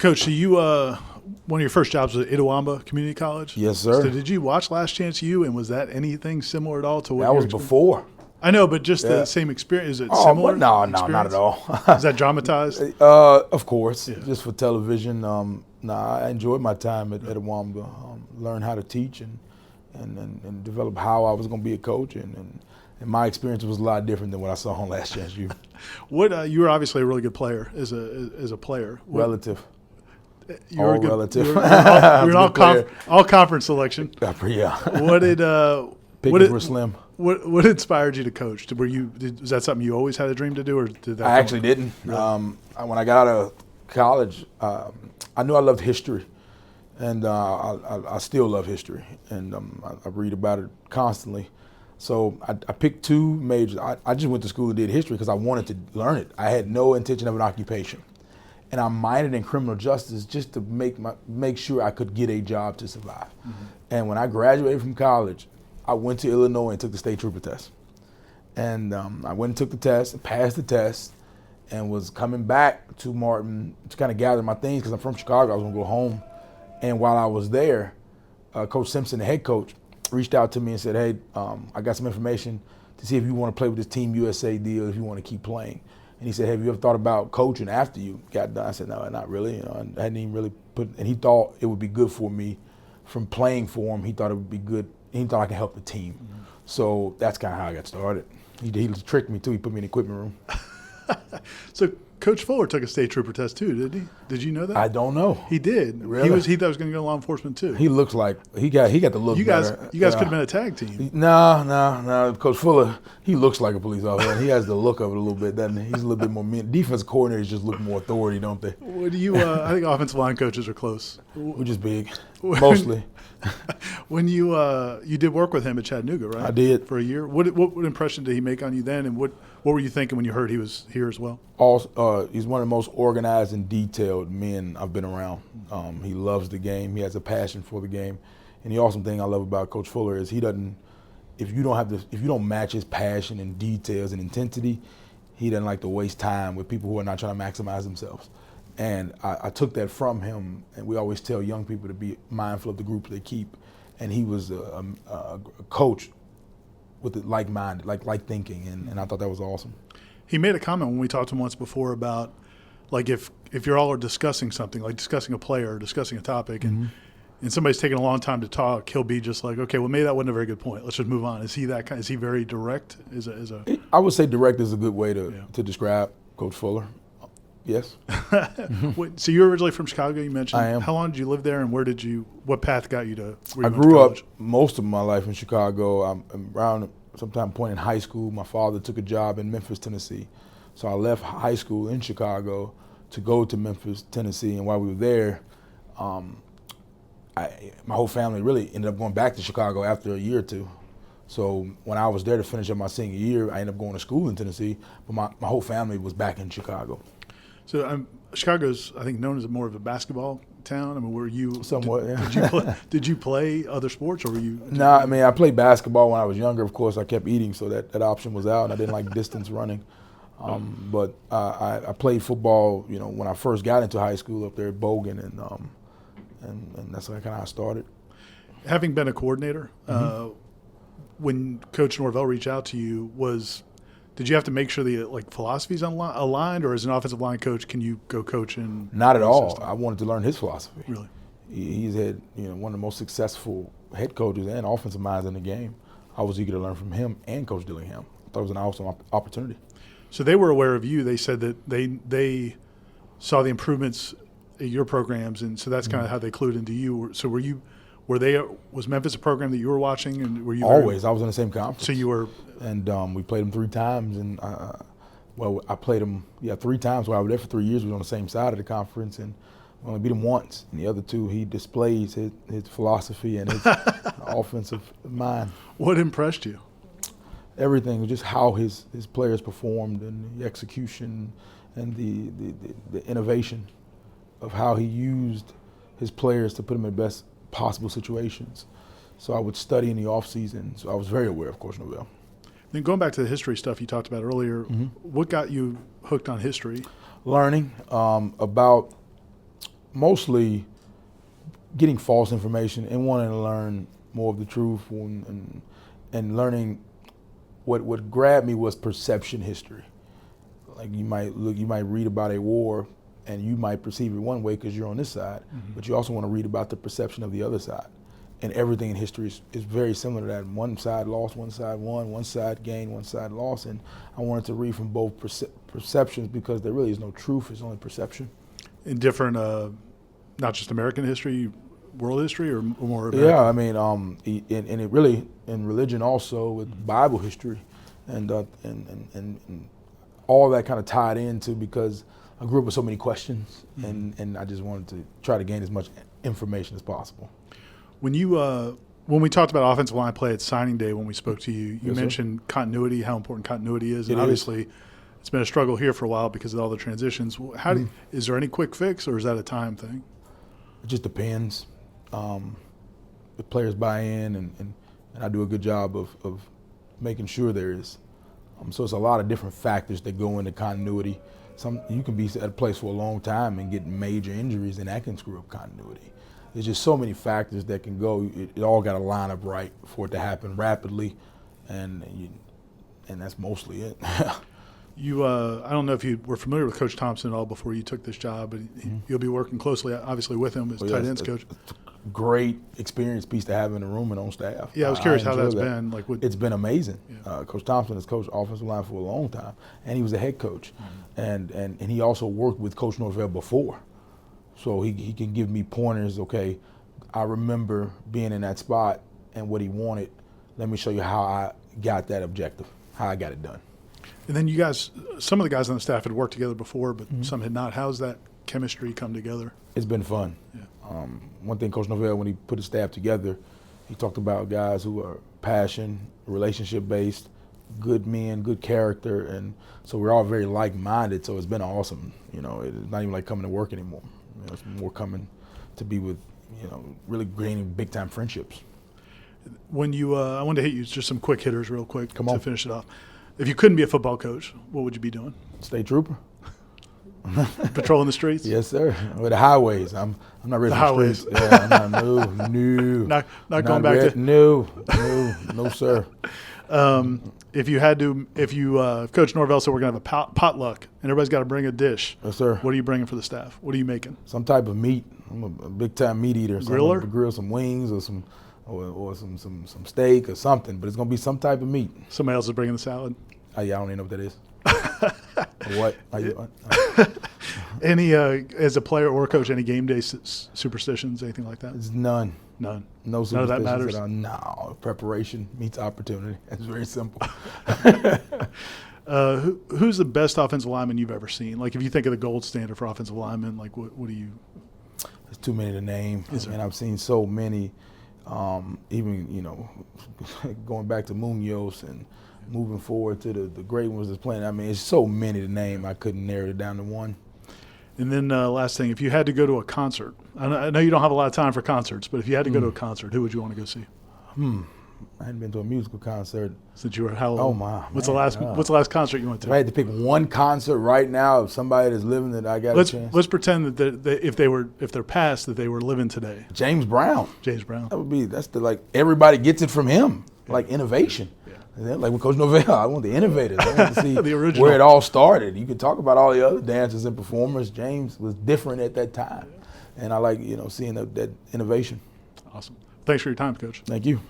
Coach, so you one of your first jobs was at Itawamba Community College? Yes, sir. So did you watch Last Chance U, and was that anything similar at all to what That was before. I know, but just the same experience. Is it similar? No, not at all. Is that dramatized? Of course, just for television. I enjoyed my time at Itawamba. Learned how to teach and develop how I was going to be a coach, and my experience was a lot different than what I saw on Last Chance U. You were obviously a really good player as a player. Relative. You were all relative. You were an all conference selection. Yeah. What did Picking for Slim. What inspired you to coach? Was that something you always had a dream to do, or did that? I actually didn't. Really? When I got out of college, I knew I loved history, and I still love history, and I read about it constantly. So I picked two majors. I just went to school and did history because I wanted to learn it. I had no intention of an occupation, and I minored in criminal justice just to make sure I could get a job to survive. Mm-hmm. And when I graduated from college, I went to Illinois and took the state trooper test. And I went and took the test, passed the test, and was coming back to Martin to kind of gather my things because I'm from Chicago. I was going to go home. And while I was there, Coach Simpson, the head coach, reached out to me and said, hey, I got some information to see if you want to play with this Team USA deal, if you want to keep playing. And he said, have you ever thought about coaching after you got done? I said, no, not really. I hadn't even really and he thought it would be good for me from playing for him. He thought it would be good. He thought I could help the team. Mm-hmm. So that's kind of how I got started. He tricked me, too. He put me in the equipment room. So Coach Fuller took a state trooper test, too, didn't he? Did you know that? I don't know. He did. Really? He thought he was going to go to law enforcement, too. He looks like he got the look. You guys could have been a tag team. No. Coach Fuller, he looks like a police officer. He has the look of it a little bit, doesn't he? He's a little bit more mean. Defensive coordinators just look more authority, don't they? What do you? I think offensive line coaches are close. We're just big, mostly. When you did work with him at Chattanooga, right? I did for a year. What impression did he make on you then, and what were you thinking when you heard he was here as well? He's one of the most organized and detailed men I've been around. He loves the game. He has a passion for the game. And the awesome thing I love about Coach Fuller is he doesn't. If you don't match his passion and details and intensity, he doesn't like to waste time with people who are not trying to maximize themselves. And I took that from him, and we always tell young people to be mindful of the group they keep. And he was a coach with it like-minded, like thinking, and I thought that was awesome. He made a comment when we talked to him once before about, like, if you're all discussing something, like discussing a player or discussing a topic, and somebody's taking a long time to talk, he'll be just like, okay, well, maybe that wasn't a very good point. Let's just move on. Is he that kind? Is he very direct? I would say direct is a good way to describe Coach Fuller. Yes. So you're originally from Chicago, you mentioned. I am. How long did you live there, and what path got you to where you I went to grew up college? most of my life in Chicago. I'm around sometime point in high school. My father took a job in Memphis, Tennessee. So I left high school in Chicago to go to Memphis, Tennessee. And while we were there, my whole family really ended up going back to Chicago after a year or two. So when I was there to finish up my senior year, I ended up going to school in Tennessee, but my whole family was back in Chicago. So Chicago's, I think, known as more of a basketball town. I mean, were you somewhat? Yeah. Did you play other sports, or were you? No, I mean, I played basketball when I was younger. Of course, I kept eating, so that option was out. And I didn't like distance running, but I played football. When I first got into high school up there at Bogan, and that's kind of how I started. Having been a coordinator, when Coach Norvell reached out to you, did you have to make sure the philosophies aligned, or as an offensive line coach, can you go coach in? Not at all. I wanted to learn his philosophy. Really? He's had one of the most successful head coaches and offensive minds in the game. I was eager to learn from him and Coach Dillingham. I thought it was an awesome opportunity. So they were aware of you. They said that they saw the improvements in your programs, and so that's kind of how they clued into you. So was Memphis a program that you were watching, and were you always? I was in the same conference. So you were, and we played them 3 times, and I played them 3 times. While I was there for 3 years, we were on the same side of the conference, and we only beat him once. And the other 2, he displays his philosophy and his offensive mind. What impressed you? Everything, just how his players performed, and the execution, and the innovation of how he used his players to put them in the best possible situations. So I would study in the off season. So I was very aware of Coach Norvell. Then going back to the history stuff you talked about earlier, what got you hooked on history? Learning about mostly getting false information and wanting to learn more of the truth and learning. What grabbed me was perception history. Like you might read about a war and you might perceive it one way because you're on this side, but you also want to read about the perception of the other side. And everything in history is very similar to that. One side lost, one side won, one side gained, one side lost. And I wanted to read from both perceptions because there really is no truth, it's only perception. In different, not just American history, world history, or more American? Yeah, I mean, and it really, in religion also, with Bible history, and all that kind of tied into, because I grew up with so many questions, and I just wanted to try to gain as much information as possible. When we talked about offensive line play at signing day, when we spoke to you, you Yes, mentioned continuity, how important continuity is, and It is. obviously it's been a struggle here for a while because of all the transitions. Is there any quick fix, or is that a time thing? It just depends. The players buy in, and I do a good job of making sure there is. So it's a lot of different factors that go into continuity. You can be at a place for a long time and get major injuries, and that can screw up continuity. There's just so many factors that can go. It all got to line up right for it to happen rapidly, and that's mostly it. I don't know if you were familiar with Coach Thompson at all before you took this job, but you'll be working closely, obviously, with him as tight ends coach. Great experience piece to have in the room and on staff. Yeah, I was curious how that's that. been. It's been amazing. Yeah. Coach Thompson has coached offensive line for a long time, and he was a head coach, and he also worked with Coach Norvell before, so he can give me pointers. Okay, I remember being in that spot and what he wanted. Let me show you how I got that objective, how I got it done. And then you guys, some of the guys on the staff had worked together before, but some had not. How's that chemistry come together? It's been fun. Yeah. One thing Coach Norvell, when he put his staff together, he talked about guys who are passion, relationship-based, good men, good character, and so we're all very like-minded, so it's been awesome. It's not even like coming to work anymore. It's more coming to be with, really gaining big-time friendships. When I wanted to hit you just some quick hitters real quick to finish it off. If you couldn't be a football coach, what would you be doing? State trooper. Patrolling the streets? Yes, sir. With the highways. I'm not ready The for highways. the streets. Yeah, I'm not, Not going back to no, sir. If Coach Norvell said we're going to have a potluck and everybody's got to bring a dish, Yes, sir. what are you bringing for the staff? What are you making? Some type of meat. I'm a big-time meat eater. So Griller? I'm gonna grill some wings or some steak or something, but it's going to be some type of meat. Somebody else is bringing the salad. Yeah, I don't even know what that is. What? Any, as a player or coach, any game day superstitions, anything like that? It's none. None. No None of that superstitions matters? at all. No. Preparation meets opportunity. It's very simple. Who's the best offensive lineman you've ever seen? Like, if you think of the gold standard for offensive linemen, like what do you? There's too many to name. And I've seen so many, even, going back to Munoz and moving forward to the great ones that's playing. I mean, it's so many to name. I couldn't narrow it down to one. And then last thing, if you had to go to a concert, I know you don't have a lot of time for concerts, but if you had to go to a concert, who would you want to go see? I hadn't been to a musical concert. Since you were how old? Oh my! What's man, the last concert you went to? If I had to pick one concert right now of somebody that's living that I got a chance. Let's pretend that if they're past, that they were living today. James Brown. James Brown. That's everybody gets it from him. Like innovation. Yeah. Like with Coach Norvell, I want the innovators. I want to see The original. where it all started. You could talk about all the other dancers and performers. James was different at that time, and I like seeing that innovation. Awesome. Thanks for your time, Coach. Thank you.